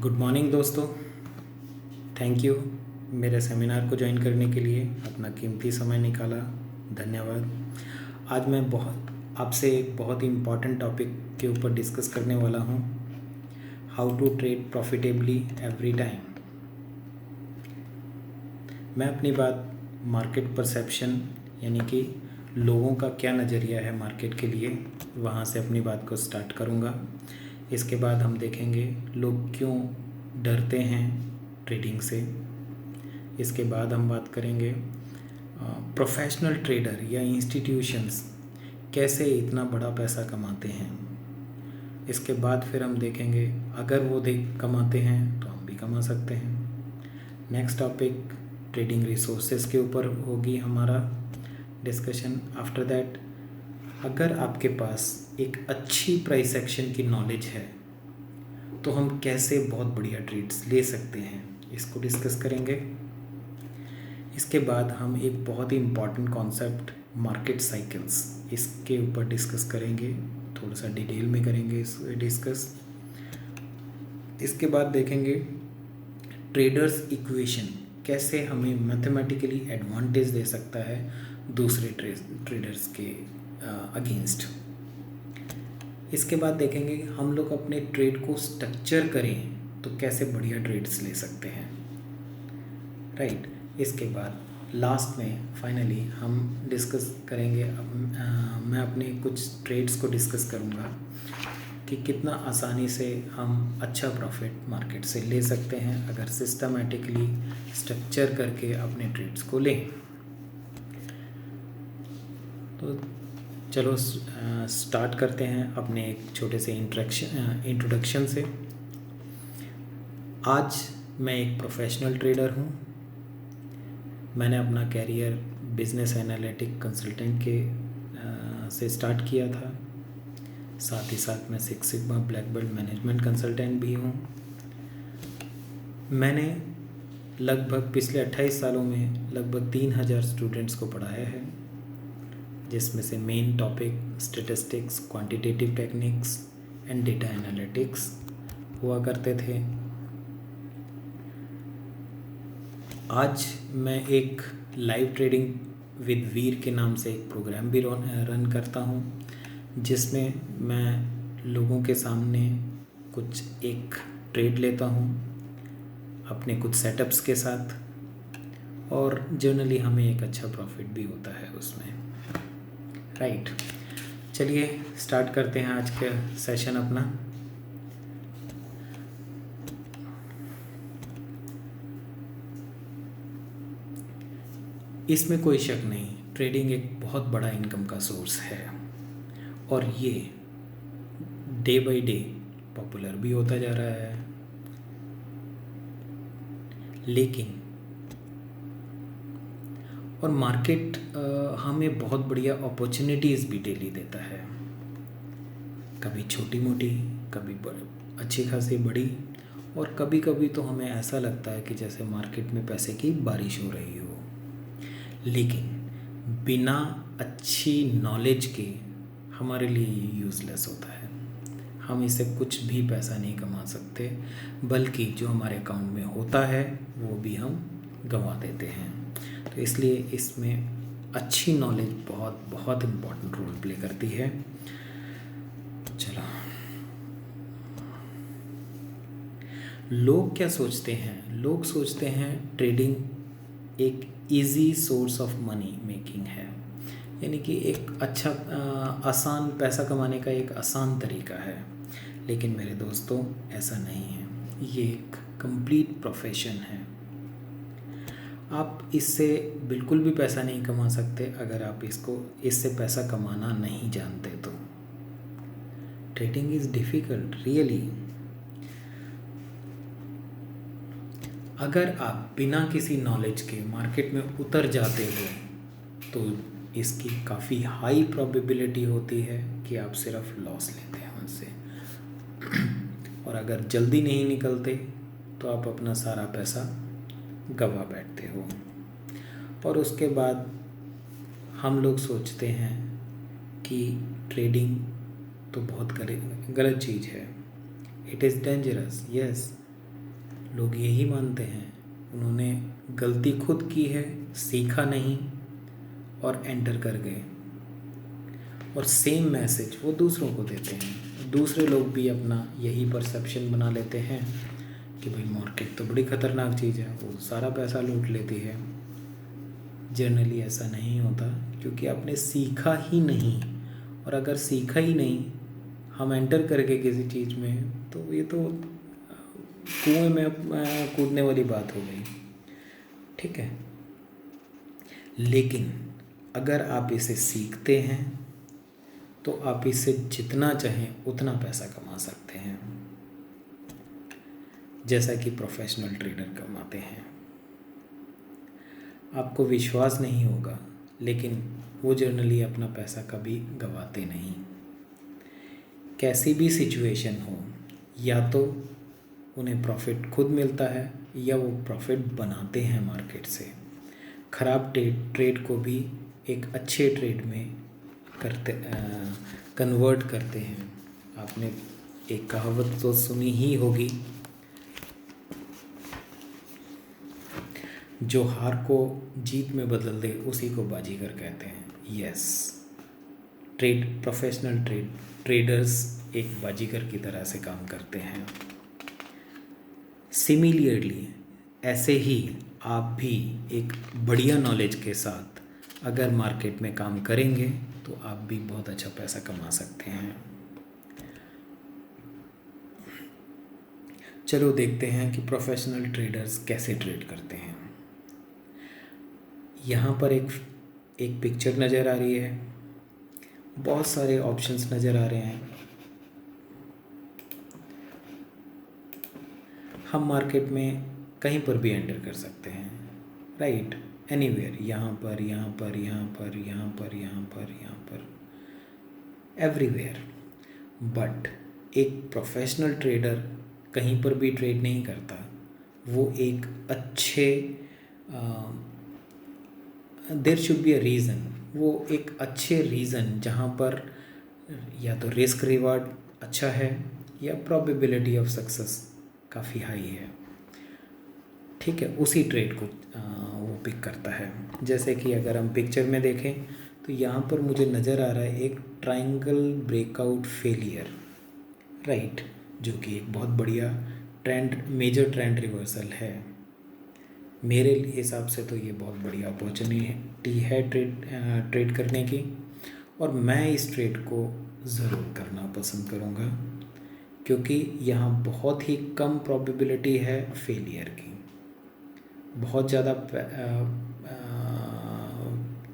Good morning दोस्तों। Thank you मेरे seminar को ज्वाइन करने के लिए, अपना कीमती समय निकाला, धन्यवाद। आज मैं आपसे एक बहुत ही इम्पॉर्टेंट टॉपिक के ऊपर डिस्कस करने वाला हूँ, how to trade profitably every time. मैं अपनी बात मार्केट परसेप्शन यानी कि लोगों का क्या नज़रिया है मार्केट के लिए, वहाँ से अपनी बात को स्टार्ट करूँगा। इसके बाद हम देखेंगे लोग क्यों डरते हैं ट्रेडिंग से। इसके बाद हम बात करेंगे प्रोफेशनल ट्रेडर या इंस्टीट्यूशंस कैसे इतना बड़ा पैसा कमाते हैं। इसके बाद फिर हम देखेंगे अगर वो कमाते हैं तो हम भी कमा सकते हैं। नेक्स्ट टॉपिक ट्रेडिंग रिसोर्सेज के ऊपर होगी हमारा डिस्कशन। आफ्टर दैट अगर आपके पास एक अच्छी प्राइस एक्शन की नॉलेज है तो हम कैसे बहुत बढ़िया ट्रेड्स ले सकते हैं, इसको डिस्कस करेंगे। इसके बाद हम एक बहुत ही इम्पॉर्टेंट कॉन्सेप्ट मार्केट साइकिल्स, इसके ऊपर डिस्कस करेंगे, थोड़ा सा डिटेल में करेंगे इस डिस्कस। इसके बाद देखेंगे ट्रेडर्स इक्वेशन कैसे हमें मैथमेटिकली एडवांटेज दे सकता है दूसरे ट्रेडर्स के अगेंस्ट। इसके बाद देखेंगे हम लोग अपने ट्रेड को स्ट्रक्चर करें तो कैसे बढ़िया ट्रेड्स ले सकते हैं, राइट। इसके बाद लास्ट में फाइनली हम डिस्कस करेंगे, मैं अपने कुछ ट्रेड्स को डिस्कस करूँगा कि कितना आसानी से हम अच्छा प्रॉफिट मार्केट से ले सकते हैं अगर सिस्टमेटिकली स्ट्रक्चर करके अपने ट्रेड्स को लें। तो चलो स्टार्ट करते हैं अपने एक छोटे से इंट्रोडक्शन से। आज मैं एक प्रोफेशनल ट्रेडर हूँ। मैंने अपना कैरियर बिजनेस एनालिटिक कंसल्टेंट से स्टार्ट किया था। साथ ही साथ मैं six sigma black belt management consultant भी हूँ। मैंने लगभग पिछले 28 सालों में लगभग 3000 स्टूडेंट्स को पढ़ाया है, जिसमें से main topic statistics, quantitative techniques and data analytics हुआ करते थे। आज मैं एक लाइव ट्रेडिंग विद वीर के नाम से एक प्रोग्राम भी रन करता हूँ, जिसमें मैं लोगों के सामने कुछ एक ट्रेड लेता हूँ अपने कुछ सेटअप्स के साथ, और जनरली हमें एक अच्छा प्रॉफिट भी होता है उसमें, राइट। चलिए स्टार्ट करते हैं आज का सेशन अपना। इसमें कोई शक नहीं, ट्रेडिंग एक बहुत बड़ा इनकम का सोर्स है और ये डे बाय डे पॉपुलर भी होता जा रहा है। लेकिन और मार्केट हमें बहुत बढ़िया अपॉर्चुनिटीज़ भी डेली देता है, कभी छोटी मोटी, कभी अच्छी खासी बड़ी, और कभी कभी तो हमें ऐसा लगता है कि जैसे मार्केट में पैसे की बारिश हो रही हो। लेकिन बिना अच्छी नॉलेज के हमारे लिए ये यूज़लेस होता है। हम इससे कुछ भी पैसा नहीं कमा सकते, बल्कि जो हमारे अकाउंट में होता है वो भी हम गंवा देते हैं। तो इसलिए इसमें अच्छी नॉलेज बहुत बहुत इम्पोर्टेंट रोल प्ले करती है। चलो, लोग क्या सोचते हैं? लोग सोचते हैं ट्रेडिंग एक easy source of money making है, यानी कि एक अच्छा आसान पैसा कमाने का एक आसान तरीका है। लेकिन मेरे दोस्तों ऐसा नहीं है, ये एक कंप्लीट प्रोफेशन है। आप इससे बिल्कुल भी पैसा नहीं कमा सकते अगर आप इससे पैसा कमाना नहीं जानते तो। Trading is difficult really. अगर आप बिना किसी नॉलेज के मार्केट में उतर जाते हो तो इसकी काफ़ी हाई प्रोबेबिलिटी होती है कि आप सिर्फ लॉस लेते हैं उनसे। और अगर जल्दी नहीं निकलते तो आप अपना सारा पैसा गंवा बैठते हो। और उसके बाद हम लोग सोचते हैं कि ट्रेडिंग तो बहुत गलत चीज़ है, इट इज़ डेंजरस। यस, लोग यही मानते हैं, उन्होंने गलती खुद की है, सीखा नहीं और एंटर कर गए, और सेम मैसेज वो दूसरों को देते हैं। दूसरे लोग भी अपना यही परसेप्शन बना लेते हैं कि भाई मार्केट तो बड़ी ख़तरनाक चीज़ है, वो सारा पैसा लूट लेती है। जनरली ऐसा नहीं होता, क्योंकि आपने सीखा ही नहीं, और अगर सीखा ही नहीं हम एंटर करके किसी चीज़ में, तो ये तो कुएं में कूदने वाली बात हो गई। ठीक है, लेकिन अगर आप इसे सीखते हैं तो आप इससे जितना चाहें उतना पैसा कमा सकते हैं, जैसा कि प्रोफेशनल ट्रेडर कमाते हैं। आपको विश्वास नहीं होगा, लेकिन वो जनरली अपना पैसा कभी गंवाते नहीं। कैसी भी सिचुएशन हो, या तो उन्हें प्रॉफिट खुद मिलता है या वो प्रॉफिट बनाते हैं मार्केट से। ख़राब ट्रेड को भी एक अच्छे ट्रेड में कन्वर्ट करते हैं। आपने एक कहावत तो सुनी ही होगी, जो हार को जीत में बदल दे उसी को बाजीगर कहते हैं। यस, प्रोफेशनल ट्रेडर्स एक बाजीगर की तरह से काम करते हैं। सिमिलरली ऐसे ही आप भी एक बढ़िया नॉलेज के साथ अगर मार्केट में काम करेंगे तो आप भी बहुत अच्छा पैसा कमा सकते हैं। चलो देखते हैं कि प्रोफेशनल ट्रेडर्स कैसे ट्रेड करते हैं। यहाँ पर एक पिक्चर नज़र आ रही है, बहुत सारे ऑप्शंस नज़र आ रहे हैं। हम मार्केट में कहीं पर भी एंटर कर सकते हैं, राइट, एनीवेयर, यहाँ पर, यहाँ पर, यहाँ पर, यहाँ पर, यहाँ पर, यहाँ पर, एवरीवेयर। बट एक प्रोफेशनल ट्रेडर कहीं पर भी ट्रेड नहीं करता। वो एक अच्छे there should be a reason, वो एक अच्छे रीज़न जहाँ पर या तो रिस्क रिवार्ड अच्छा है या प्रोबेबिलिटी ऑफ सक्सेस काफ़ी हाई है, ठीक है, उसी ट्रेड को वो पिक करता है। जैसे कि अगर हम पिक्चर में देखें तो यहाँ पर मुझे नज़र आ रहा है एक ट्रायंगल ब्रेकआउट फेलियर, राइट, जो कि एक बहुत बढ़िया मेजर ट्रेंड रिवर्सल है। मेरे हिसाब से तो ये बहुत बढ़िया अपॉर्चुनिटी है ट्रेड करने की, और मैं इस ट्रेड को ज़रूर करना पसंद करूँगा, क्योंकि यहाँ बहुत ही कम प्रोबेबिलिटी है फेलियर की, बहुत ज़्यादा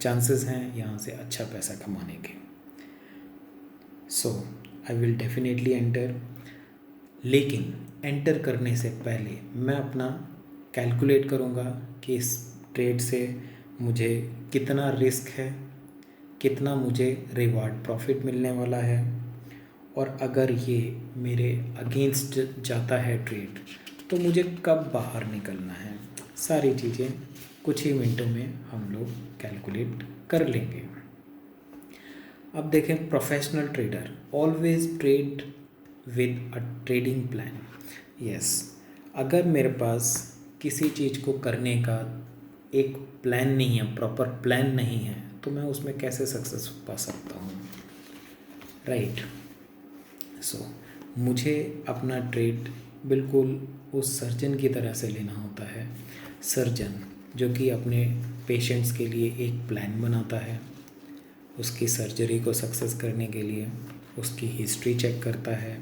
चांसेस हैं यहाँ से अच्छा पैसा कमाने के। सो आई विल डेफिनेटली एंटर, लेकिन एंटर करने से पहले मैं अपना कैलकुलेट करूँगा कि इस ट्रेड से मुझे कितना रिस्क है, कितना मुझे रिवार्ड प्रॉफिट मिलने वाला है, और अगर ये मेरे अगेंस्ट जाता है ट्रेड तो मुझे कब बाहर निकलना है। सारी चीज़ें कुछ ही मिनटों में हम लोग कैलकुलेट कर लेंगे। अब देखें, professional trader always trade with a trading plan. Yes, अगर मेरे पास किसी चीज़ को करने का एक प्लान नहीं है, प्रॉपर प्लान नहीं है, तो मैं उसमें कैसे सक्सेस पा सकता हूँ, राइट। सो मुझे अपना ट्रेड बिल्कुल उस सर्जन की तरह से लेना होता है। सर्जन जो कि अपने पेशेंट्स के लिए एक प्लान बनाता है, उसकी सर्जरी को सक्सेस करने के लिए उसकी हिस्ट्री चेक करता है,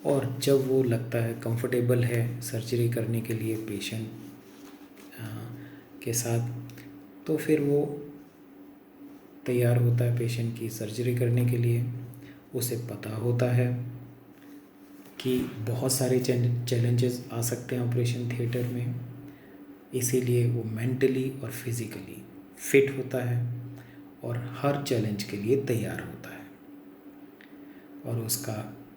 और जब वो लगता है कंफर्टेबल है सर्जरी करने के लिए पेशेंट के साथ, तो फिर वो तैयार होता है पेशेंट की सर्जरी करने के लिए। उसे पता होता है कि बहुत सारे चैलेंजेस आ सकते हैं ऑपरेशन थिएटर में, इसीलिए वो मेंटली और फिज़िकली फिट होता है और हर चैलेंज के लिए तैयार होता है, और उसका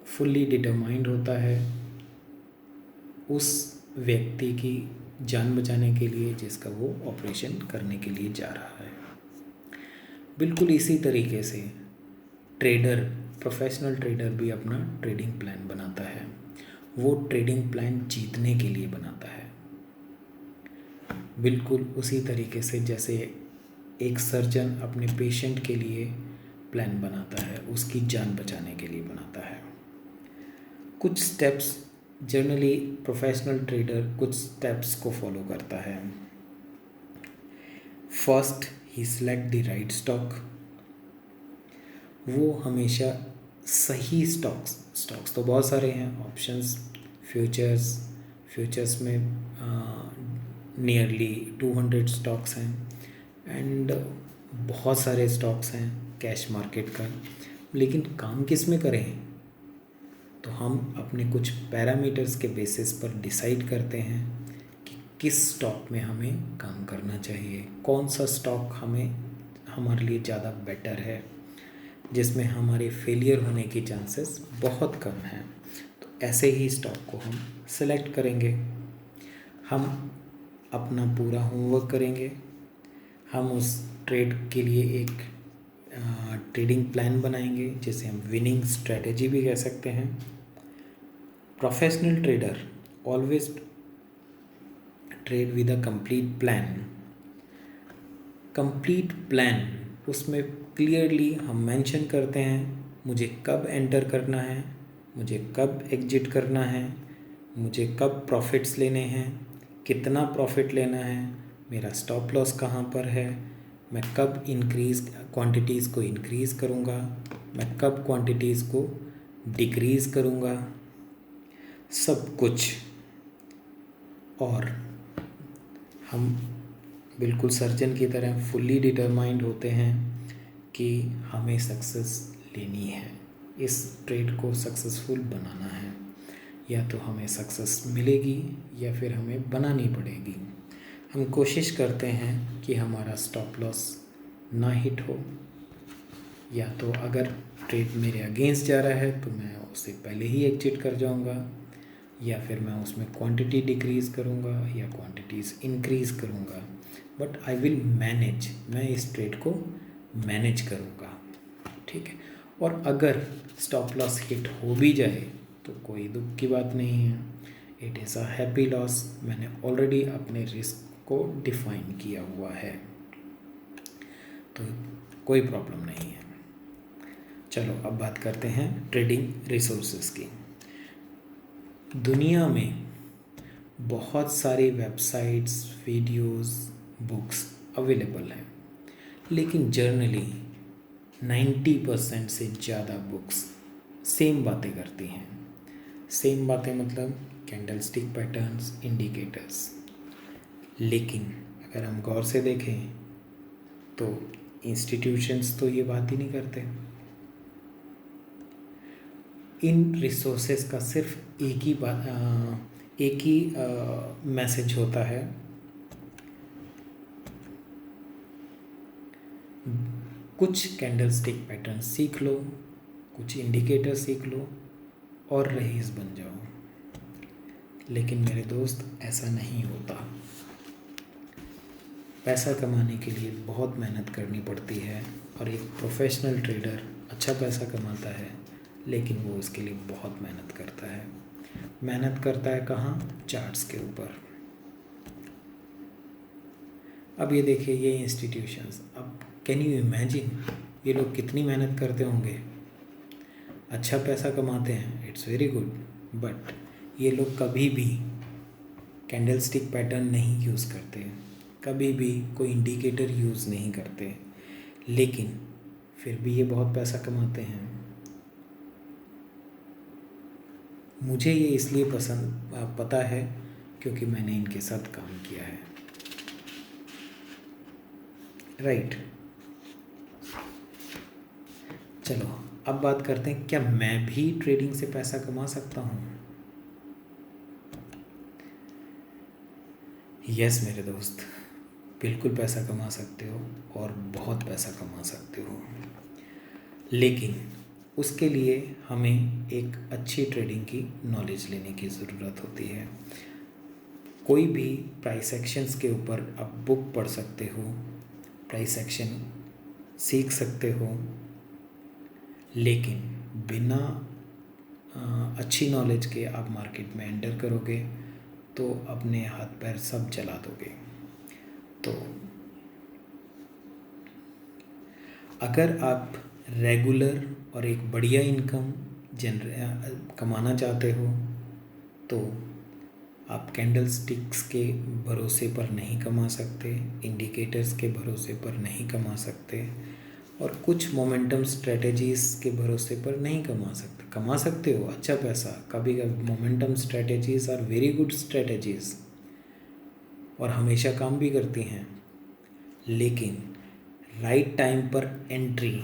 फुल्ली डिटरमाइंड होता है उस व्यक्ति की जान बचाने के लिए जिसका वो ऑपरेशन करने के लिए जा रहा है। बिल्कुल इसी तरीके से प्रोफेशनल ट्रेडर भी अपना ट्रेडिंग प्लान बनाता है। वो ट्रेडिंग प्लान जीतने के लिए बनाता है। बिल्कुल उसी तरीके से जैसे एक सर्जन अपने पेशेंट के लिए प्लान बनाता है, उसकी जान बचाने के लिए बनाता है। कुछ स्टेप्स जनरली प्रोफेशनल ट्रेडर कुछ स्टेप्स को फॉलो करता है। First, he select the right stock. वो हमेशा सही स्टॉक्स तो बहुत सारे हैं, ऑप्शंस, फ्यूचर्स में नियरली 200 स्टॉक्स हैं एंड बहुत सारे स्टॉक्स हैं कैश मार्केट का। लेकिन काम किस में करें, तो हम अपने कुछ पैरामीटर्स के बेसिस पर डिसाइड करते हैं कि किस स्टॉक में हमें काम करना चाहिए, कौन सा स्टॉक हमारे लिए ज़्यादा बेटर है, जिसमें हमारे फेलियर होने की चांसेस बहुत कम हैं। तो ऐसे ही स्टॉक को हम सेलेक्ट करेंगे। हम अपना पूरा होमवर्क करेंगे। हम उस ट्रेड के लिए एक ट्रेडिंग प्लान बनाएंगे, जिसे हम विनिंग स्ट्रेटेजी भी कह सकते हैं। Professional trader always trade with a complete plan. उसमें क्लियरली हम मेंशन करते हैं मुझे कब एंटर करना है, मुझे कब एग्जिट करना है, मुझे कब प्रॉफिट्स लेने हैं, कितना प्रॉफिट लेना है, मेरा स्टॉप लॉस कहाँ पर है, मैं कब क्वांटिटीज़ को इंक्रीज़ करूँगा, मैं कब क्वांटिटीज़ को डिक्रीज़ करूँगा, सब कुछ। और हम बिल्कुल सर्जन की तरह फुल्ली डिटरमाइंड होते हैं कि हमें सक्सेस लेनी है, इस ट्रेड को सक्सेसफुल बनाना है। या तो हमें सक्सेस मिलेगी या फिर हमें बनानी पड़ेगी। हम कोशिश करते हैं कि हमारा स्टॉप लॉस ना हिट हो, या तो अगर ट्रेड मेरे अगेंस्ट जा रहा है तो मैं उससे पहले ही एग्जिट कर जाऊंगा, या फिर मैं उसमें क्वांटिटी डिक्रीज़ करूंगा या क्वांटिटीज़ इंक्रीज़ करूंगा। बट आई विल मैनेज, मैं इस ट्रेड को मैनेज करूंगा, ठीक है। और अगर स्टॉप लॉस हिट हो भी जाए तो कोई दुख की बात नहीं है, it is a happy loss. मैंने ऑलरेडी अपने रिस्क को डिफाइन किया हुआ है, तो कोई प्रॉब्लम नहीं है। चलो अब बात करते हैं ट्रेडिंग रिसोर्सेज की। दुनिया में बहुत सारी वेबसाइट्स, वीडियोस, बुक्स अवेलेबल हैं, लेकिन जर्नली 90% से ज़्यादा बुक्स सेम बातें करती हैं। सेम बातें मतलब कैंडलस्टिक पैटर्न्स, इंडिकेटर्स। लेकिन अगर हम गौर से देखें तो इंस्टीट्यूशंस तो ये बात ही नहीं करते। इन रिसोर्सेज का सिर्फ एक ही मैसेज होता है, कुछ कैंडलस्टिक पैटर्न सीख लो, कुछ इंडिकेटर सीख लो और रईस बन जाओ। लेकिन मेरे दोस्त ऐसा नहीं होता। पैसा कमाने के लिए बहुत मेहनत करनी पड़ती है, और एक प्रोफेशनल ट्रेडर अच्छा पैसा कमाता है, लेकिन वो इसके लिए बहुत मेहनत करता है। मेहनत करता है कहाँ? चार्ट्स के ऊपर। अब ये देखिए, ये इंस्टीट्यूशंस, अब कैन यू इमेजिन ये लोग कितनी मेहनत करते होंगे। अच्छा पैसा कमाते हैं, इट्स वेरी गुड, बट ये लोग कभी भी कैंडलस्टिक पैटर्न नहीं यूज़ करते, कभी भी कोई इंडिकेटर यूज़ नहीं करते, लेकिन फिर भी ये बहुत पैसा कमाते हैं। मुझे ये इसलिए पता है क्योंकि मैंने इनके साथ काम किया है, राइट। चलो अब बात करते हैं, क्या मैं भी ट्रेडिंग से पैसा कमा सकता हूँ? यस मेरे दोस्त, बिल्कुल पैसा कमा सकते हो, और बहुत पैसा कमा सकते हो। लेकिन उसके लिए हमें एक अच्छी ट्रेडिंग की नॉलेज लेने की ज़रूरत होती है। कोई भी प्राइस एक्शंस के ऊपर आप बुक पढ़ सकते हो, प्राइस एक्शन सीख सकते हो, लेकिन बिना अच्छी नॉलेज के आप मार्केट में एंटर करोगे तो अपने हाथ पैर सब चला दोगे। तो अगर आप रेगुलर और एक बढ़िया इनकम कमाना चाहते हो तो आप कैंडल स्टिक्स के भरोसे पर नहीं कमा सकते, इंडिकेटर्स के भरोसे पर नहीं कमा सकते, और कुछ मोमेंटम स्ट्रेटजीज़ के भरोसे पर नहीं कमा सकते हो अच्छा पैसा कभी कभी। Momentum strategies are very good strategies और हमेशा काम भी करती हैं, लेकिन राइट टाइम पर एंट्री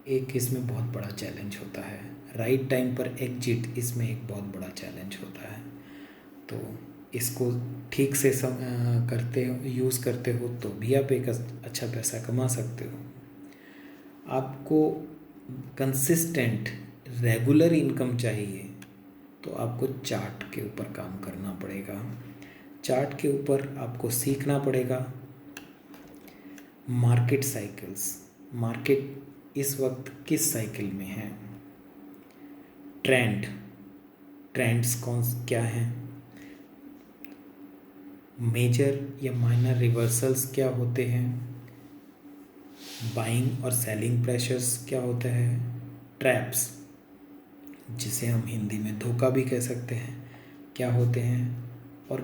एक इसमें बहुत बड़ा चैलेंज होता है। राइट टाइम पर एग्जिट इसमें एक बहुत बड़ा चैलेंज होता है। तो इसको ठीक से यूज़ करते हो तो भी आप एक अच्छा पैसा कमा सकते हो। आपको कंसिस्टेंट रेगुलर इनकम चाहिए तो आपको चार्ट के ऊपर काम करना पड़ेगा। चार्ट के ऊपर आपको सीखना पड़ेगा मार्केट साइकिल्स, मार्केट इस वक्त किस साइकिल में है, ट्रेंड्स क्या हैं, मेजर या माइनर रिवर्सल्स क्या होते हैं, बाइंग और सेलिंग प्रेशर्स क्या होता है, ट्रैप्स जिसे हम हिंदी में धोखा भी कह सकते हैं क्या होते हैं, और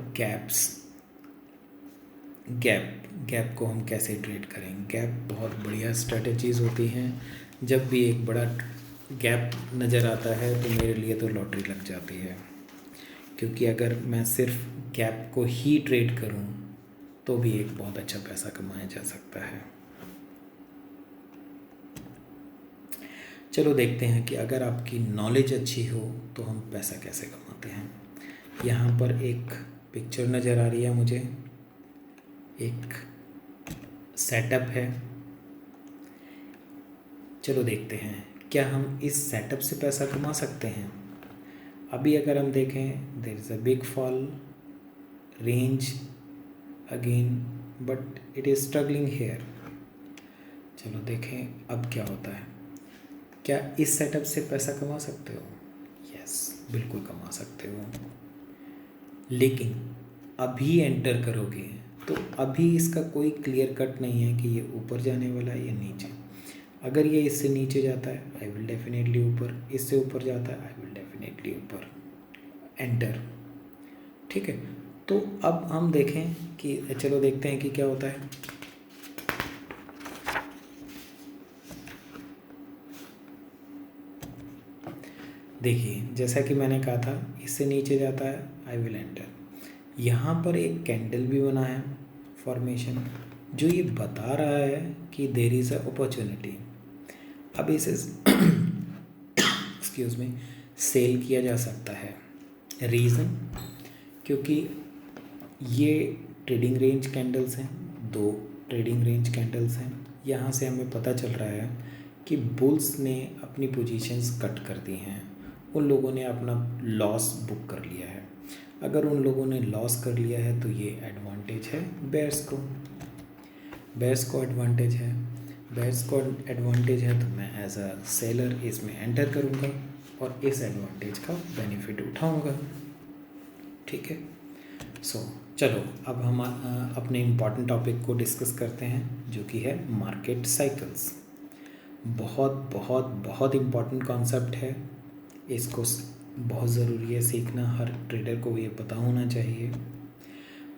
गैप को हम कैसे ट्रेड करें। गैप बहुत बढ़िया स्ट्रेटजीज़ होती हैं। जब भी एक बड़ा गैप नज़र आता है तो मेरे लिए तो लॉटरी लग जाती है, क्योंकि अगर मैं सिर्फ गैप को ही ट्रेड करूं तो भी एक बहुत अच्छा पैसा कमाया जा सकता है। चलो देखते हैं कि अगर आपकी नॉलेज अच्छी हो तो हम पैसा कैसे कमाते हैं। यहाँ पर एक पिक्चर नज़र आ रही है मुझे, एक सेटअप है। चलो देखते हैं क्या हम इस सेटअप से पैसा कमा सकते हैं। अभी अगर हम देखें there is a big fall range again but it is struggling here. चलो देखें अब क्या होता है। क्या इस सेटअप से पैसा कमा सकते हो? यस, बिल्कुल कमा सकते हो, लेकिन अभी एंटर करोगे तो अभी इसका कोई क्लियर कट नहीं है कि ये ऊपर जाने वाला है या नीचे। अगर ये इससे नीचे जाता है आई विल डेफिनेटली ऊपर, इससे ऊपर जाता है आई विल डेफिनेटली ऊपर, एंटर। ठीक है, तो अब हम देखें कि चलो देखते हैं कि क्या होता है। देखिए जैसा कि मैंने कहा था इससे नीचे जाता है आई विल एंटर। यहाँ पर एक कैंडल भी बना है फॉर्मेशन जो ये बता रहा है कि देयर इज़ अ अपॉर्चुनिटी। अब इसे एक्सक्यूज़ मी सेल किया जा सकता है। रीज़न क्योंकि ये ट्रेडिंग रेंज कैंडल्स हैं, 2 ट्रेडिंग रेंज कैंडल्स हैं। यहाँ से हमें पता चल रहा है कि बुल्स ने अपनी पोजीशंस कट कर दी हैं, उन लोगों ने अपना लॉस बुक कर लिया है। अगर उन लोगों ने लॉस कर लिया है तो ये एडवांटेज है बेयर्स को एडवांटेज है तो मैं एज अ सेलर इसमें एंटर करूँगा और इस एडवांटेज का बेनिफिट उठाऊँगा। ठीक है, चलो अब हम अपने इम्पॉर्टेंट टॉपिक को डिस्कस करते हैं जो कि है मार्केट साइकिल्स। बहुत बहुत बहुत इम्पॉर्टेंट कॉन्सेप्ट है, इसको बहुत ज़रूरी है सीखना, हर ट्रेडर को ये पता होना चाहिए।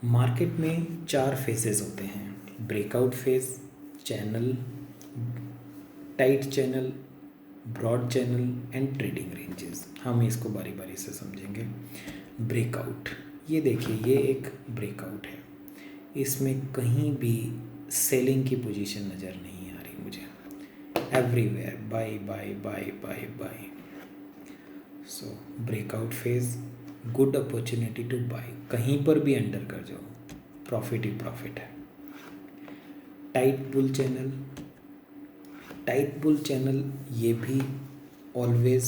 मार्केट में 4 फेजेस होते हैं, breakout phase, channel, tight channel, broad channel and trading ranges. हम इसको बारी बारी से समझेंगे। ब्रेकआउट, ये देखिए ये एक ब्रेकआउट है, इसमें कहीं भी सेलिंग की पोजीशन नज़र नहीं आ रही मुझे, everywhere buy buy buy buy buy. So breakout phase, good opportunity to buy, कहीं पर भी एंटर कर जाओ, प्रॉफिट ही प्रॉफिट है। टाइट बुल चैनल ये भी ऑलवेज,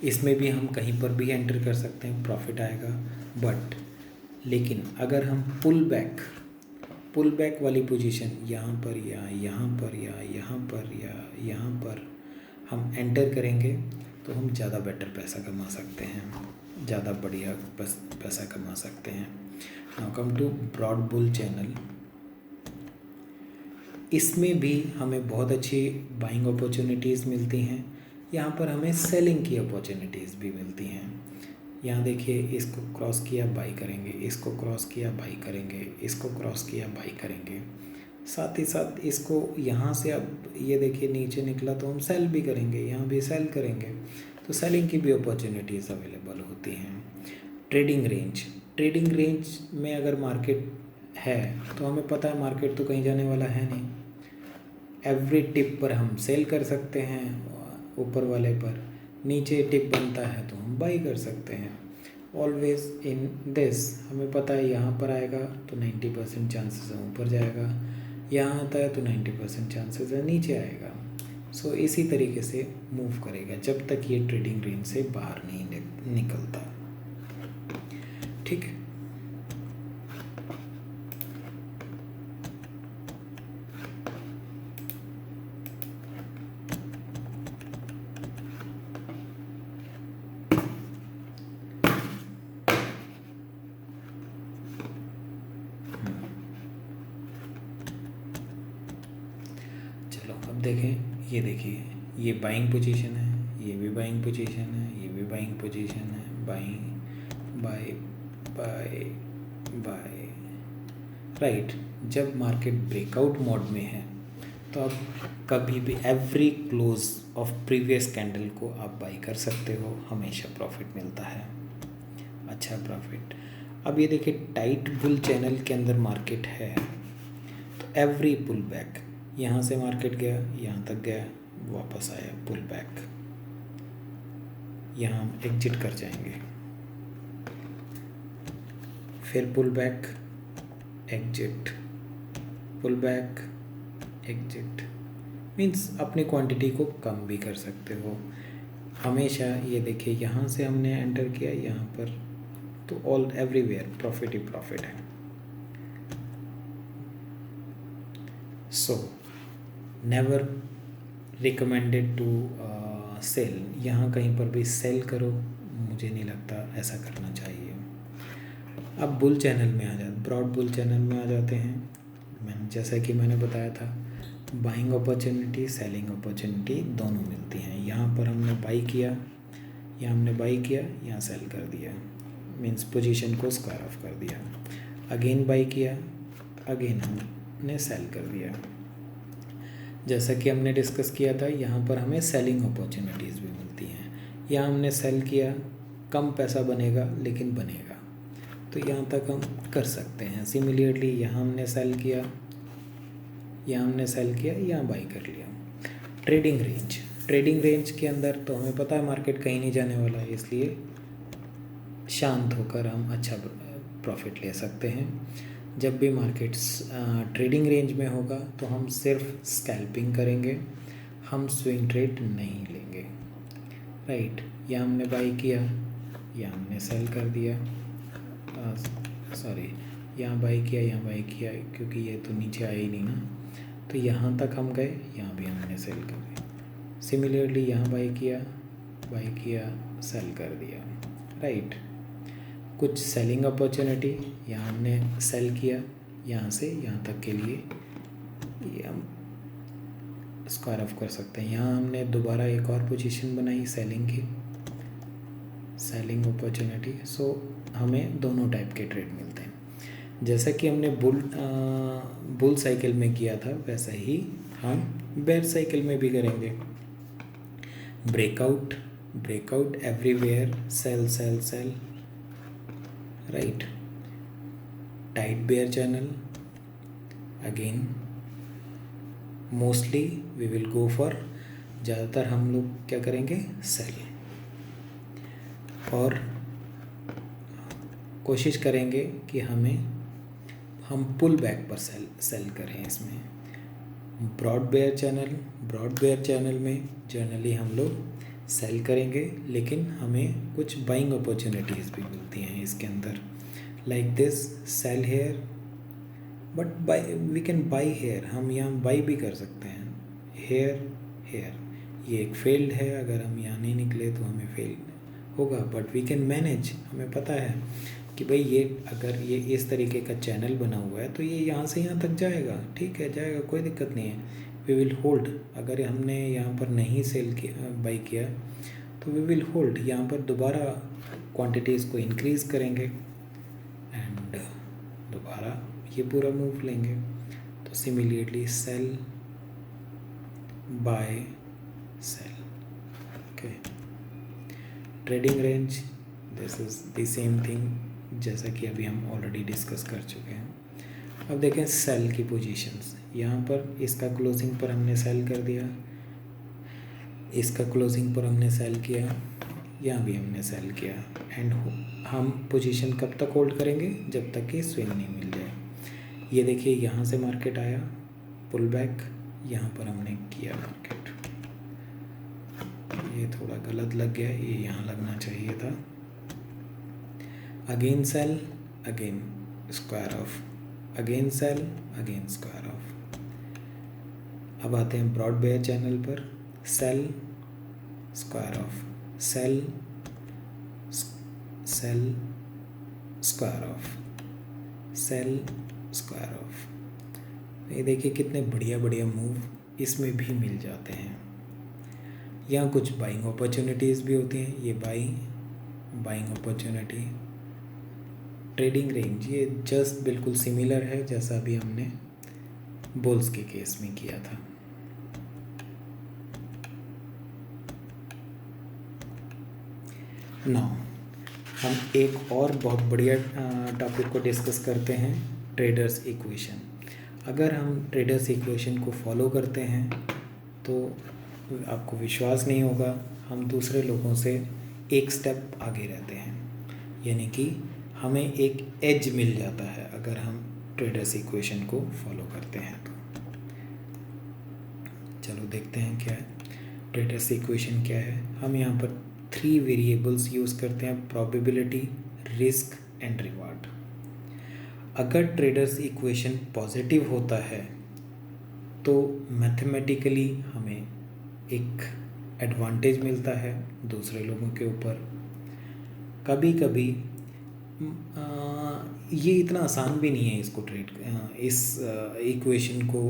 इसमें भी हम कहीं पर भी एंटर कर सकते हैं, प्रॉफिट आएगा। बट लेकिन अगर हम पुल बैक वाली पोजीशन यहाँ पर या यहाँ पर या यहाँ पर या यहाँ पर हम एंटर करेंगे तो हम ज़्यादा बेटर पैसा कमा सकते हैं, ज़्यादा बढ़िया पैसा कमा सकते हैं। Now come to broad bull channel. इसमें भी हमें बहुत अच्छी बाइंग अपॉर्चुनिटीज़ मिलती हैं। यहाँ पर हमें सेलिंग की अपॉर्चुनिटीज़ भी मिलती हैं। यहाँ देखिए, इसको क्रॉस किया बाई करेंगे, इसको क्रॉस किया बाई करेंगे, इसको क्रॉस किया बाई करेंगे। साथ ही साथ इसको यहाँ से, अब ये देखिए नीचे निकला तो हम सेल भी करेंगे, यहाँ भी सेल करेंगे। तो सेलिंग की भी अपॉर्चुनिटीज़ अवेलेबल होती हैं। ट्रेडिंग रेंज में अगर मार्केट है तो हमें पता है मार्केट तो कहीं जाने वाला है नहीं। एवरी टिप पर हम सेल कर सकते हैं, ऊपर वाले पर। नीचे टिप बनता है तो हम बाई कर सकते हैं। ऑलवेज इन दिस हमें पता है यहाँ पर आएगा तो 90% चांसेस है ऊपर जाएगा, यहाँ आता है तो 90% चांसेस है नीचे आएगा। सो इसी तरीके से मूव करेगा जब तक ये ट्रेडिंग रेंज से बाहर नहीं निकलता। ठीक है। चलो अब देखें, ये देखिए, ये बाइंग पोजीशन है, ये भी बाइंग पोजीशन है, ये भी बाइंग पोजीशन है। Buying, buy buy buy, right. जब मार्केट ब्रेकआउट मोड में है तो आप कभी भी every close of previous candle को आप बाई कर सकते हो, हमेशा प्रॉफिट मिलता है, अच्छा प्रॉफिट। अब ये देखिए, टाइट बुल चैनल के अंदर मार्केट है तो एवरी पुल बैक, यहाँ से मार्केट गया, यहाँ तक गया, वापस आया, पुल बैक, यहाँ हम एग्जिट कर जाएंगे, फिर pull back, exit, pull back, exit. Means अपनी क्वांटिटी को कम भी कर सकते हो हमेशा। ये देखिए, यहाँ से हमने एंटर किया, यहाँ पर, तो ऑल एवरीवेयर प्रॉफिट ही प्रॉफिट है। So never recommended to sell. यहाँ कहीं पर भी सेल करो, मुझे नहीं लगता ऐसा करना चाहिए। अब बुल चैनल में आ जाते, ब्रॉड बुल चैनल में आ जाते हैं। जैसा कि मैंने बताया था, बाइंग अपॉर्चुनिटी, सेलिंग अपॉर्चुनिटी दोनों मिलती हैं। यहाँ पर हमने बाई किया, यहाँ हमने बाई किया, यहाँ सेल कर दिया, मीन्स पोजीशन को स्क्वायर ऑफ कर दिया। अगेन बाई किया, अगेन हमने सेल कर दिया। जैसा कि हमने डिस्कस किया था, यहाँ पर हमें सेलिंग अपॉर्चुनिटीज़ भी मिलती हैं। यहाँ हमने सेल किया, कम पैसा बनेगा लेकिन बनेगा, तो यहाँ तक हम कर सकते हैं। सिमिलरली यहाँ हमने सेल किया, यहाँ हमने सेल किया, यहाँ बाई कर लिया। ट्रेडिंग रेंज के अंदर तो हमें पता है मार्केट कहीं नहीं जाने वाला है, इसलिए शांत होकर हम अच्छा प्रॉफिट ले सकते हैं। जब भी मार्केट ट्रेडिंग रेंज में होगा तो हम सिर्फ स्कैल्पिंग करेंगे, हम स्विंग ट्रेड नहीं लेंगे, राइट। यहाँ हमने बाई किया, यहाँ हमने सेल कर दिया, सॉरी, यहाँ बाई किया, यहाँ बाई किया, क्योंकि ये तो नीचे आया ही नहीं ना, तो यहाँ तक हम गए, यहाँ भी हमने सेल कर दिया। सिमिलरली यहाँ बाई किया, सेल कर दिया, राइट। कुछ सेलिंग अपॉर्चुनिटी, यहाँ हमने सेल किया, यहाँ से यहाँ तक के लिए ये हम स्क्वायर ऑफ कर सकते हैं। यहाँ हमने दोबारा एक और पोजीशन बनाई सेलिंग की, सेलिंग अपॉर्चुनिटी। सो हमें दोनों टाइप के ट्रेड मिलते हैं। जैसा कि हमने बुल साइकिल में किया था, वैसा ही हम बेयर साइकिल में भी करेंगे। Breakout everywhere, sell sell sell, right. Tight bear channel, again mostly we will go for, ज़्यादातर हम लोग क्या करेंगे, सेल, और कोशिश करेंगे कि हम पुल बैक पर सेल करें। इसमें ब्रॉड बेयर चैनल में जनरली हम लोग सेल करेंगे, लेकिन हमें कुछ बाइंग अपॉर्चुनिटीज़ भी मिलती हैं इसके अंदर, like this, sell here, but we can buy here. हम यहाँ बाई भी कर सकते हैं, हेयर, ये एक फेल्ड है, अगर हम यहाँ नहीं निकले तो हमें फेल होगा, बट वी कैन मैनेज। हमें पता है कि भाई ये अगर ये इस तरीके का चैनल बना हुआ है तो ये यहाँ से यहाँ तक जाएगा, ठीक है, जाएगा, कोई दिक्कत नहीं है। We will hold. अगर हमने यहाँ पर नहीं सेल किया, बाई किया, तो वी विल होल्ड। यहाँ पर दोबारा क्वांटिटीज़ को इंक्रीज़ करेंगे एंड दोबारा ये पूरा मूव लेंगे। तो similarly sell buy sell. Okay, trading range, this is the same thing जैसा कि अभी हम ऑलरेडी डिस्कस कर चुके हैं। अब देखें सेल की पोजीशंस। यहाँ पर इसका क्लोजिंग पर हमने सेल कर दिया, इसका क्लोजिंग पर हमने सेल किया, यहाँ भी हमने सेल किया एंड हम पोजीशन कब तक होल्ड करेंगे, जब तक कि स्विंग नहीं मिल जाए। ये देखिए यहाँ से मार्केट आया, पुल बैक, यहाँ पर हमने किया मार्केट, ये थोड़ा गलत लग गया, ये यहाँ लगना चाहिए था। Again sell, again square off, again sell, again square off. अब आते हैं ब्रॉड बेयर चैनल पर, sell, square off, sell, sell, square off, sell, square off. ये देखिए कितने बढ़िया बढ़िया मूव इसमें भी मिल जाते हैं। यहाँ कुछ बाइंग अपॉर्चुनिटीज़ भी होती हैं, ये बाइंग अपॉर्चुनिटी। ट्रेडिंग रेंज, ये जस्ट बिल्कुल सिमिलर है जैसा अभी हमने बुल्स के केस में किया था। नाउ हम एक और बहुत बढ़िया टॉपिक को डिस्कस करते हैं, ट्रेडर्स इक्वेशन। अगर हम ट्रेडर्स इक्वेशन को फॉलो करते हैं तो आपको विश्वास नहीं होगा, हम दूसरे लोगों से एक स्टेप आगे रहते हैं, यानी कि हमें एक एज मिल जाता है अगर हम ट्रेडर्स इक्वेशन को फॉलो करते हैं तो। चलो देखते हैं क्या है ट्रेडर्स इक्वेशन क्या है। हम यहाँ पर 3 वेरिएबल्स यूज़ करते हैं, प्रोबेबिलिटी, रिस्क एंड रिवार्ड। अगर ट्रेडर्स इक्वेशन पॉजिटिव होता है तो मैथमेटिकली हमें एक एडवांटेज मिलता है दूसरे लोगों के ऊपर। कभी कभी ये इतना आसान भी नहीं है इसको इस इक्वेशन को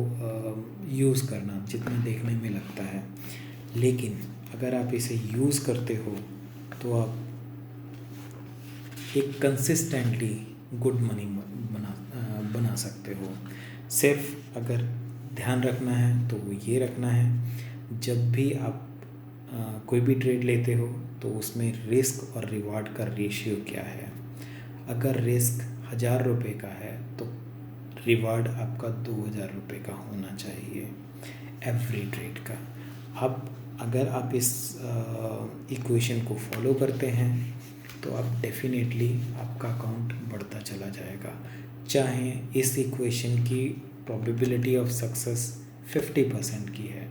यूज़ करना जितना देखने में लगता है, लेकिन अगर आप इसे यूज़ करते हो तो आप एक कंसिस्टेंटली गुड मनी बना सकते हो। सिर्फ अगर ध्यान रखना है तो वो ये रखना है, जब भी आप कोई भी ट्रेड लेते हो तो उसमें रिस्क और रिवार्ड का रेशियो क्या है। अगर रिस्क 1000 रुपये का है तो रिवार्ड आपका 2000 रुपये का होना चाहिए एवरी ट्रेड का। अब अगर आप इस इक्वेशन को फॉलो करते हैं तो आप डेफिनेटली आपका अकाउंट बढ़ता चला जाएगा। चाहे इस इक्वेशन की प्रोबेबिलिटी ऑफ सक्सेस 50% की है,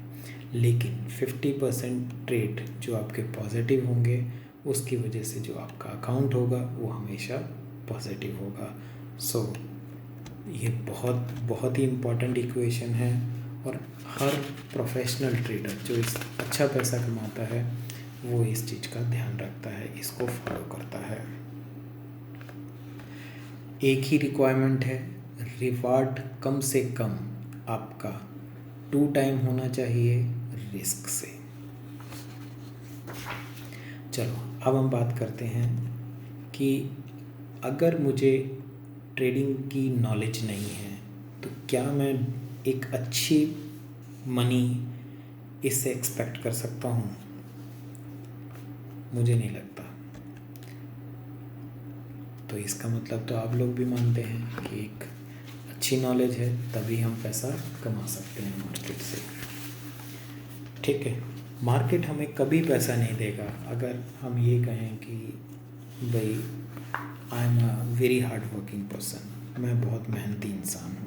लेकिन 50% ट्रेड जो आपके पॉजिटिव होंगे उसकी वजह से जो आपका अकाउंट होगा वो हमेशा पॉजिटिव होगा। सो ये बहुत बहुत ही इम्पॉर्टेंट इक्वेशन है और हर प्रोफेशनल ट्रेडर जो इस अच्छा पैसा कमाता है वो इस चीज़ का ध्यान रखता है, इसको फॉलो करता है। एक ही रिक्वायरमेंट है, रिवार्ड कम से कम आपका 2 टाइम होना चाहिए रिस्क से। चलो अब हम बात करते हैं कि अगर मुझे ट्रेडिंग की नॉलेज नहीं है तो क्या मैं एक अच्छी मनी इससे एक्सपेक्ट कर सकता हूँ? मुझे नहीं लगता। तो इसका मतलब तो आप लोग भी मानते हैं कि एक अच्छी नॉलेज है तभी हम पैसा कमा सकते हैं मार्केट से। ठीक है, मार्केट हमें कभी पैसा नहीं देगा अगर हम ये कहें कि भाई I am a very hard working person, मैं बहुत मेहनती इंसान हूँ।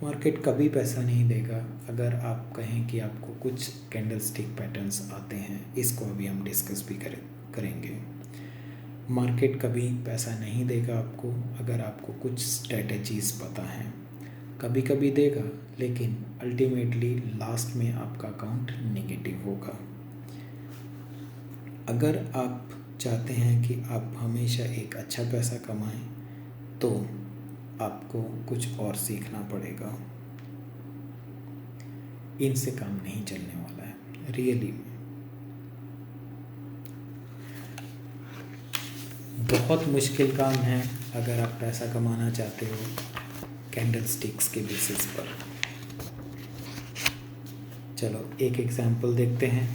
मार्केट कभी पैसा नहीं देगा अगर आप कहें कि आपको कुछ कैंडलस्टिक पैटर्न्स आते हैं, इसको अभी हम डिस्कस भी करेंगे। मार्केट कभी पैसा नहीं देगा आपको अगर आपको कुछ स्ट्रेटजीज़ पता हैं। कभी कभी देगा, लेकिन अल्टीमेटली लास्ट में आपका अकाउंट नेगेटिव होगा। अगर आप चाहते हैं कि आप हमेशा एक अच्छा पैसा कमाएं, तो आपको कुछ और सीखना पड़ेगा। इनसे काम नहीं चलने वाला है रियली। बहुत मुश्किल काम है अगर आप पैसा कमाना चाहते हो कैंडल स्टिक्स के बेसिस पर। चलो एक एग्जांपल देखते हैं।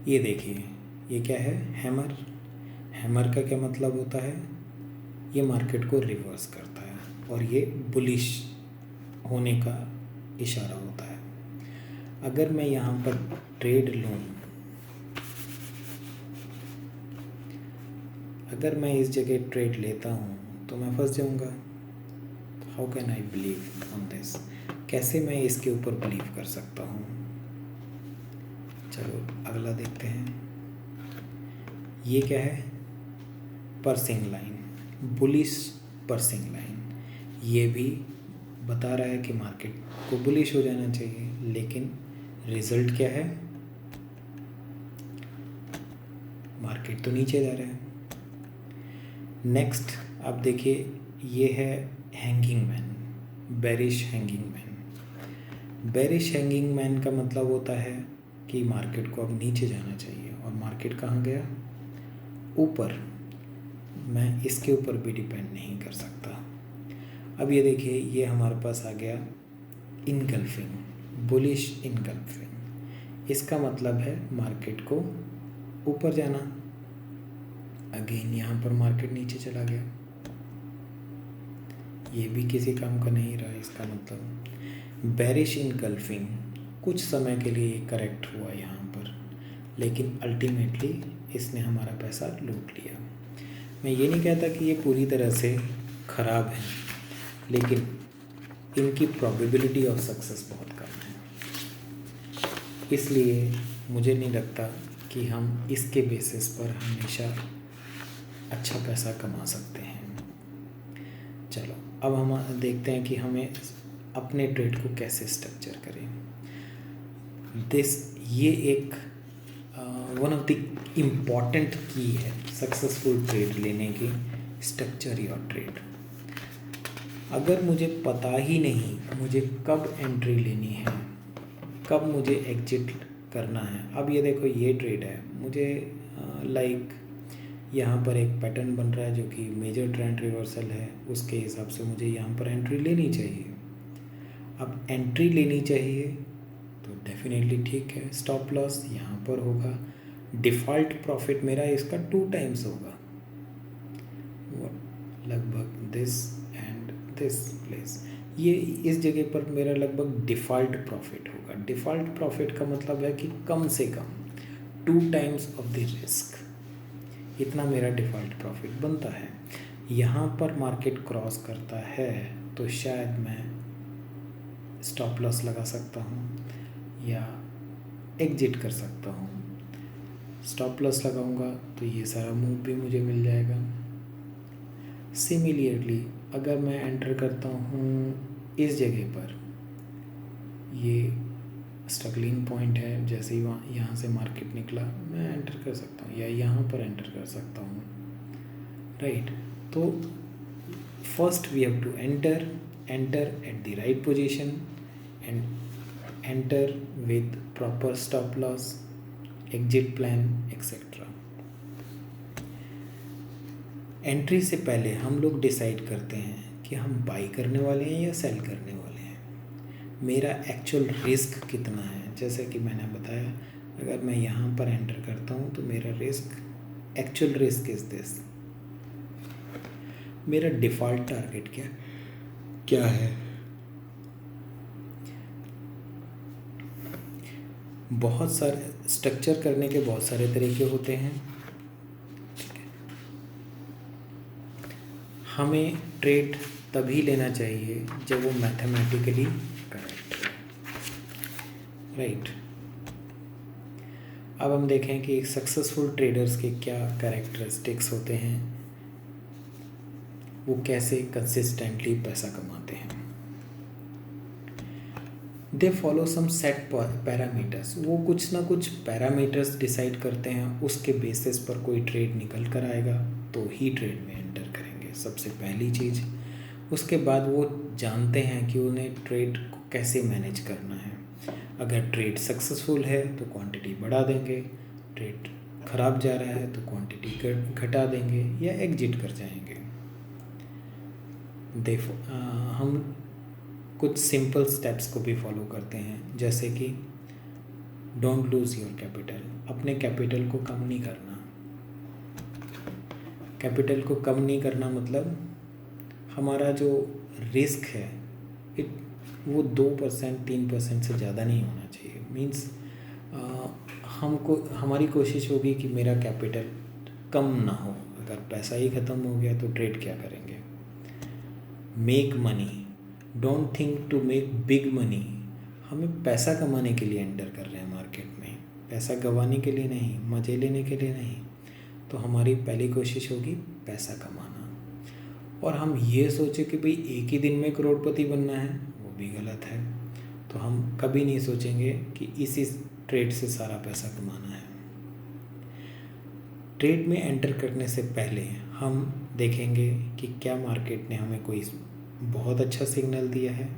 ये देखिए, ये क्या है? हैमर। हैमर का क्या मतलब होता है? ये मार्केट को रिवर्स करता है और ये बुलिश होने का इशारा होता है। अगर मैं यहाँ पर ट्रेड लूँ, अगर मैं इस जगह ट्रेड लेता हूँ तो मैं फंस जाऊँगा। How can I believe on this? कैसे मैं इसके ऊपर बिलीव कर सकता हूँ? चलो अगला देखते हैं। ये क्या है? Pursuing line, bullish pursuing line. ये भी बता रहा है कि मार्केट को बुलिश हो जाना चाहिए, लेकिन रिजल्ट क्या है? मार्केट तो नीचे जा रहा है। नेक्स्ट आप देखिए, ये है hanging man, bearish hanging man. Bearish hanging man का मतलब होता है कि मार्केट को अब नीचे जाना चाहिए, और मार्केट कहाँ गया? ऊपर। मैं इसके ऊपर भी डिपेंड नहीं कर सकता। अब ये देखिए, ये हमारे पास आ गया इनगल्फिंग, बुलिश इनगल्फिंग। इसका मतलब है मार्केट को ऊपर जाना। अगेन यहाँ पर मार्केट नीचे चला गया। ये भी किसी काम का नहीं रहा। इसका मतलब बेरिश इनगल्फिंग, कुछ समय के लिए करेक्ट हुआ यहाँ पर, लेकिन अल्टीमेटली इसने हमारा पैसा लूट लिया। मैं ये नहीं कहता कि ये पूरी तरह से ख़राब है, लेकिन इनकी प्रोबेबिलिटी ऑफ सक्सेस बहुत कम है। इसलिए मुझे नहीं लगता कि हम इसके बेसिस पर हमेशा अच्छा पैसा कमा सकते हैं। चलो अब हम देखते हैं कि हमें अपने ट्रेड को कैसे स्ट्रक्चर करें। ये एक वन ऑफ द इम्पॉर्टेंट की है सक्सेसफुल ट्रेड लेने की, स्ट्रक्चर योर ट्रेड। अगर मुझे पता ही नहीं मुझे कब एंट्री लेनी है, कब मुझे एग्जिट करना है। अब ये देखो, ये ट्रेड है, मुझे लाइक यहाँ पर एक पैटर्न बन रहा है जो कि मेजर ट्रेंड रिवर्सल है, उसके हिसाब से मुझे यहाँ पर एंट्री लेनी चाहिए। अब एंट्री लेनी चाहिए तो डेफिनेटली ठीक है, स्टॉप लॉस यहाँ पर होगा। डिफ़ॉल्ट प्रॉफिट मेरा इसका 2 टाइम्स होगा, लगभग दिस एंड दिस प्लेस। ये इस जगह पर मेरा लगभग डिफ़ॉल्ट प्रॉफिट होगा। डिफ़ॉल्ट प्रॉफिट का मतलब है कि कम से कम 2 टाइम्स ऑफ द रिस्क, इतना मेरा डिफ़ॉल्ट प्रॉफिट बनता है। यहाँ पर मार्केट क्रॉस करता है तो शायद मैं स्टॉप लॉस लगा सकता हूँ या एग्जिट कर सकता हूँ। स्टॉप लॉस लगाऊंगा तो ये सारा मूव भी मुझे मिल जाएगा। सिमिलरली अगर मैं एंटर करता हूँ इस जगह पर, ये स्ट्रगलिंग पॉइंट है, जैसे ही वहाँ यहाँ से मार्केट निकला मैं एंटर कर सकता हूँ या यहाँ पर एंटर कर सकता हूँ, राइट। तो first we have to enter at the right position and enter with proper stop loss, exit plan etcetera. Entry से पहले हम लोग डिसाइड करते हैं कि हम बाई करने वाले हैं या सेल करने वाले हैं। मेरा एक्चुअल रिस्क कितना है? जैसे कि मैंने बताया, अगर मैं यहाँ पर एंटर करता हूँ तो मेरा risk, actual risk is this. मेरा डिफ़ॉल्ट टारगेट क्या है? बहुत सारे स्ट्रक्चर करने के बहुत सारे तरीके होते हैं। हमें ट्रेड तभी लेना चाहिए जब वो मैथमेटिकली करेक्ट है, राइट। अब हम देखें कि सक्सेसफुल ट्रेडर्स के क्या कैरेक्टरिस्टिक्स होते हैं, वो कैसे कंसिस्टेंटली पैसा कमाते हैं। They follow some set parameters, वो कुछ ना कुछ पैरामीटर्स डिसाइड करते हैं, उसके बेसिस पर कोई ट्रेड निकल कर आएगा तो ही ट्रेड में एंटर करेंगे, सबसे पहली चीज़। उसके बाद वो जानते हैं कि उन्हें ट्रेड को कैसे मैनेज करना है। अगर ट्रेड सक्सेसफुल है तो क्वांटिटी बढ़ा देंगे, ट्रेड ख़राब जा रहा है तो क्वांटिटी घटा देंगे या एग्जिट कर जाएंगे। हम कुछ सिंपल स्टेप्स को भी फॉलो करते हैं, जैसे कि डोंट लूज़ योर कैपिटल, अपने कैपिटल को कम नहीं करना। कैपिटल को कम नहीं करना मतलब हमारा जो रिस्क है वो 2% 3% से ज़्यादा नहीं होना चाहिए। मीन्स हमको हमारी कोशिश होगी कि मेरा कैपिटल कम ना हो। अगर पैसा ही ख़त्म हो गया तो ट्रेड क्या करेंगे। Make money, don't think to make big money. हमें पैसा कमाने के लिए एंटर कर रहे हैं मार्केट में, पैसा गंवाने के लिए नहीं, मज़े लेने के लिए नहीं। तो हमारी पहली कोशिश होगी पैसा कमाना। और हम ये सोचें कि भाई एक ही दिन में करोड़पति बनना है, वो भी गलत है। तो हम कभी नहीं सोचेंगे कि इसी ट्रेड से सारा पैसा कमाना है। ट्रेड में एंटर करने से पहले हम देखेंगे कि क्या मार्केट ने हमें कोई बहुत अच्छा सिग्नल दिया है,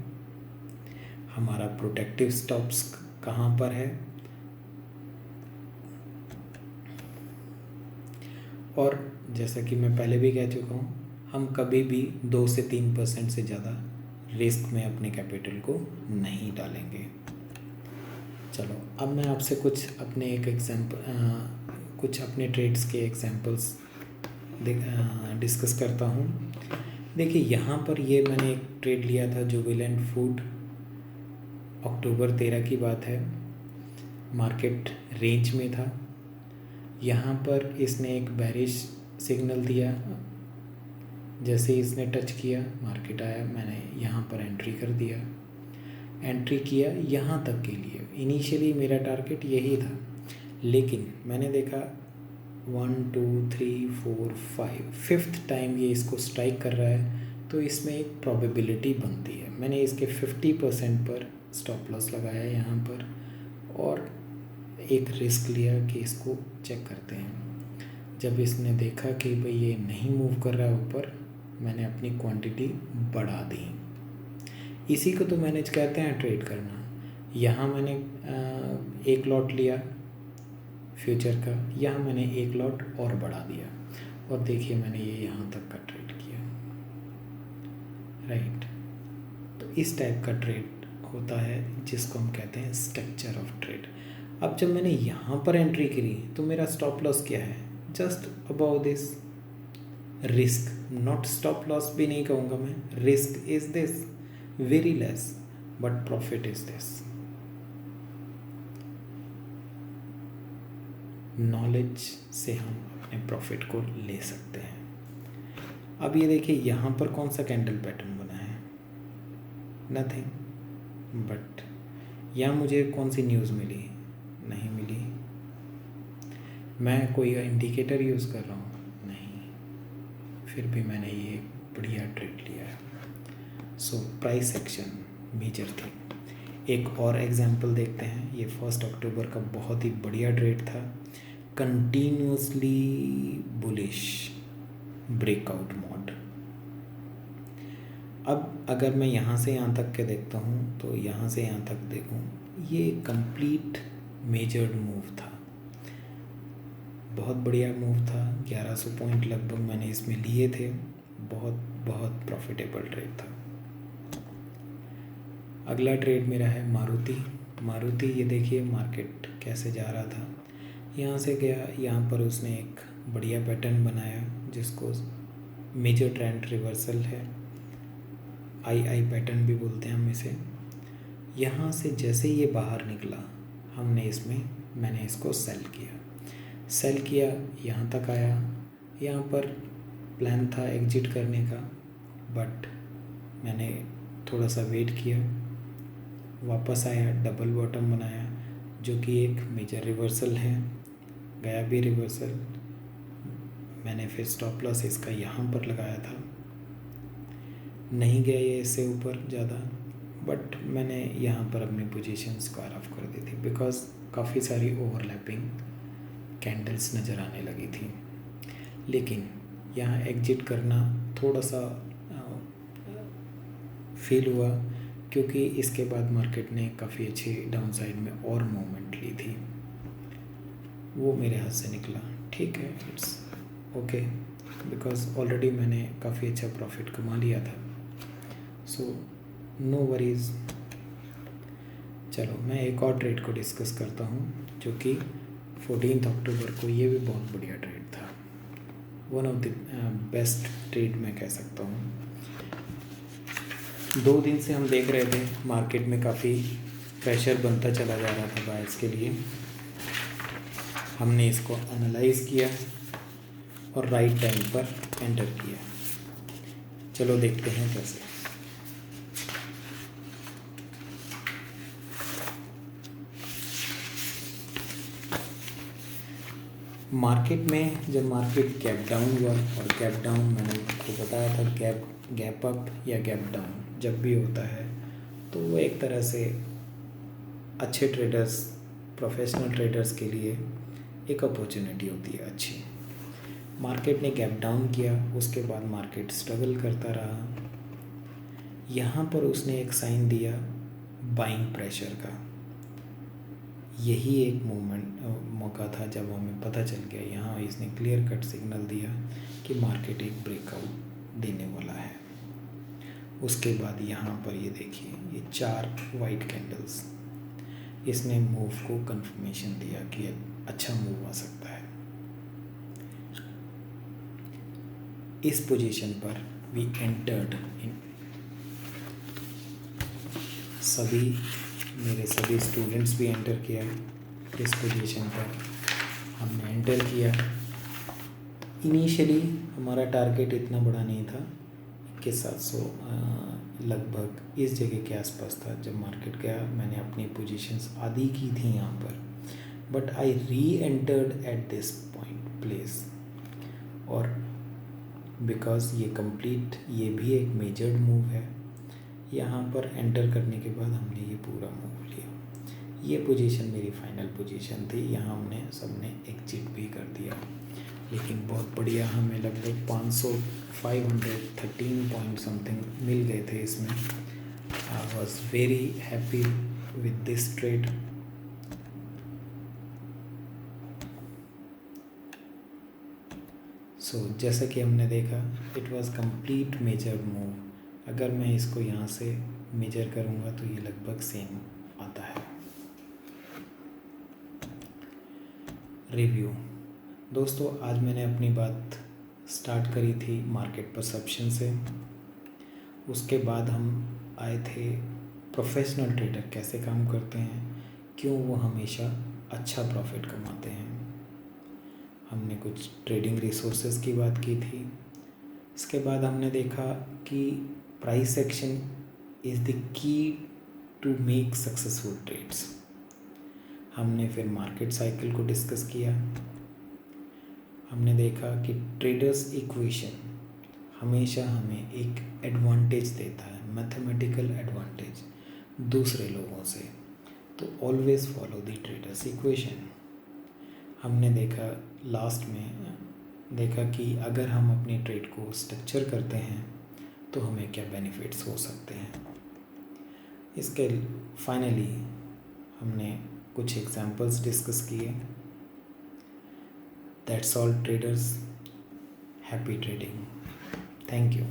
हमारा प्रोटेक्टिव स्टॉप्स कहाँ पर है, और जैसा कि मैं पहले भी कह चुका हूँ, हम कभी भी 2 से 3% से ज़्यादा रिस्क में अपने कैपिटल को नहीं डालेंगे। चलो अब मैं आपसे कुछ अपने कुछ अपने ट्रेड्स के एग्जांपल्स डिस्कस करता हूँ। देखिए यहाँ पर ये मैंने एक ट्रेड लिया था जुबिलेंट फूड, अक्टूबर 13 की बात है, मार्केट रेंज में था। यहाँ पर इसने एक बेरिश सिग्नल दिया, जैसे इसने टच किया मार्केट आया, मैंने यहाँ पर एंट्री किया यहाँ तक के लिए। इनिशियली मेरा टारगेट यही था, लेकिन मैंने देखा 1 2 3 4 5 5th टाइम ये इसको स्ट्राइक कर रहा है, तो इसमें एक प्रोबेबिलिटी बनती है। मैंने इसके 50% पर स्टॉप लॉस लगाया यहाँ पर, और एक रिस्क लिया कि इसको चेक करते हैं। जब इसने देखा कि भाई ये नहीं मूव कर रहा है ऊपर, मैंने अपनी क्वांटिटी बढ़ा दी। इसी को तो मैनेज कहते हैं ट्रेड करना। यहाँ मैंने एक लॉट लिया फ्यूचर का, यहाँ मैंने एक लॉट और बढ़ा दिया, और देखिए मैंने ये यहाँ तक का ट्रेड किया, राइट। तो इस टाइप का ट्रेड होता है जिसको हम कहते हैं स्ट्रक्चर ऑफ ट्रेड। अब जब मैंने यहाँ पर एंट्री करी तो मेरा स्टॉप लॉस क्या है, just about this risk, not stop loss भी नहीं कहूँगा मैं, risk is this very less but profit is this. Knowledge से हम अपने प्रॉफिट को ले सकते हैं। अब ये देखिए यहाँ पर कौन सा कैंडल पैटर्न बना है, नथिंग। बट यहाँ मुझे कौन सी न्यूज़ मिली, नहीं मिली। मैं कोई इंडिकेटर यूज़ कर रहा हूँ, नहीं, फिर भी मैंने ये बढ़िया ट्रेड लिया है। So price action major thing. एक और एग्जांपल देखते हैं। ये 1 अक्टूबर का बहुत ही बढ़िया ट्रेड था, कंटिन्यूसली बुलिश ब्रेकआउट मोड। अब अगर मैं यहाँ से यहाँ तक के देखता हूँ तो यहाँ से यहाँ तक देखूँ, ये कंप्लीट मेजर्ड मूव था, बहुत बढ़िया मूव था। 1100 पॉइंट लगभग मैंने इसमें लिए थे, बहुत बहुत प्रॉफिटेबल ट्रेड था। अगला ट्रेड मेरा है मारुति। ये देखिए मार्केट कैसे जा रहा था, यहाँ से गया, यहाँ पर उसने एक बढ़िया पैटर्न बनाया जिसको मेजर ट्रेंड रिवर्सल है, आई पैटर्न भी बोलते हैं हम इसे। यहाँ से जैसे ये बाहर निकला, मैंने इसको सेल किया, यहाँ तक आया। यहाँ पर प्लान था एग्जिट करने का, बट मैंने थोड़ा सा वेट किया, वापस आया, डबल बॉटम बनाया, जो कि एक मेजर रिवर्सल है, गया भी रिवर्सल। मैंने फिर स्टॉप लॉस इसका यहाँ पर लगाया था, नहीं गया ये इससे ऊपर ज़्यादा, बट मैंने यहाँ पर अपनी पोजीशन स्क्वायर ऑफ कर दी थी बिकॉज काफ़ी सारी ओवरलैपिंग कैंडल्स नज़र आने लगी थी। लेकिन यहाँ एग्जिट करना थोड़ा सा फील हुआ, क्योंकि इसके बाद मार्केट ने काफ़ी अच्छी डाउन साइड में और मूवमेंट ली थी, वो मेरे हाथ से निकला। ठीक है, इट्स ओके, बिकॉज ऑलरेडी मैंने काफ़ी अच्छा प्रॉफिट कमा लिया था, सो नो वरीज़। चलो मैं एक और ट्रेड को डिस्कस करता हूँ, जो कि 14 अक्टूबर को, ये भी बहुत बढ़िया ट्रेड था, one of the best trade मैं कह सकता हूँ। 2 दिन से हम देख रहे थे मार्केट में काफ़ी प्रेशर बनता चला जा रहा था बायर्स के लिए। हमने इसको एनालाइज किया और राइट टाइम पर एंटर किया। चलो देखते हैं कैसे। मार्केट में जब मार्केट गैप डाउन हुआ, और गैप डाउन मैंने आपको बताया था, गैप अप या गैप डाउन जब भी होता है तो वो एक तरह से अच्छे ट्रेडर्स, प्रोफेशनल ट्रेडर्स के लिए एक अपॉर्चुनिटी होती है अच्छी। मार्केट ने गैप डाउन किया, उसके बाद मार्केट स्ट्रगल करता रहा। यहाँ पर उसने एक साइन दिया बाइंग प्रेशर का। यही एक मौका था जब हमें पता चल गया, यहाँ इसने क्लियर कट सिग्नल दिया कि मार्केट एक ब्रेकआउट देने वाला है। उसके बाद यहाँ पर ये देखिए, ये 4 वाइट कैंडल्स, इसने मूव को कंफर्मेशन दिया कि अच्छा मूव आ सकता है। इस पोजीशन पर वी एंटर्ड इन, मेरे सभी स्टूडेंट्स भी एंटर किया इस पोजीशन पर, हमने एंटर किया। इनिशियली हमारा टारगेट इतना बड़ा नहीं था, 21,700 लगभग इस जगह के आसपास था जब मार्केट गया। मैंने अपनी पोजीशंस आधी की थी यहाँ पर, बट आई री entered at this point place, और बिकॉज ये कंप्लीट, ये भी एक मेजर्ड मूव है, यहाँ पर एंटर करने के बाद हमने ये पूरा मूव लिया। ये पोजीशन मेरी फाइनल पोजीशन थी, यहाँ हमने सबने एग्जिट भी कर दिया। लेकिन बहुत बढ़िया, हमें लगभग 513 पॉइंट समथिंग मिल गए थे इसमें। I was very happy with this trade. So जैसा कि हमने देखा, it was complete major move. अगर मैं इसको यहाँ से मेजर करूँगा तो ये लगभग सेम आता है। रिव्यू दोस्तों, आज मैंने अपनी बात स्टार्ट करी थी मार्केट परसेप्शन से। उसके बाद हम आए थे प्रोफेशनल ट्रेडर कैसे काम करते हैं, क्यों वो हमेशा अच्छा प्रॉफिट कमाते हैं। हमने कुछ ट्रेडिंग रिसोर्सेज की बात की थी। इसके बाद हमने देखा कि price action is the key to make successful trades. हमने फिर मार्केट साइकिल को डिस्कस किया। हमने देखा कि ट्रेडर्स इक्वेशन हमेशा हमें एक एडवांटेज देता है, मैथमेटिकल एडवांटेज दूसरे लोगों से, तो always follow the traders equation. हमने देखा लास्ट में देखा कि अगर हम अपनी ट्रेड को स्ट्रक्चर करते हैं तो हमें क्या बेनिफिट्स हो सकते हैं। इसके फाइनली हमने कुछ एग्जांपल्स डिस्कस किए। That's all traders, happy trading, thank you.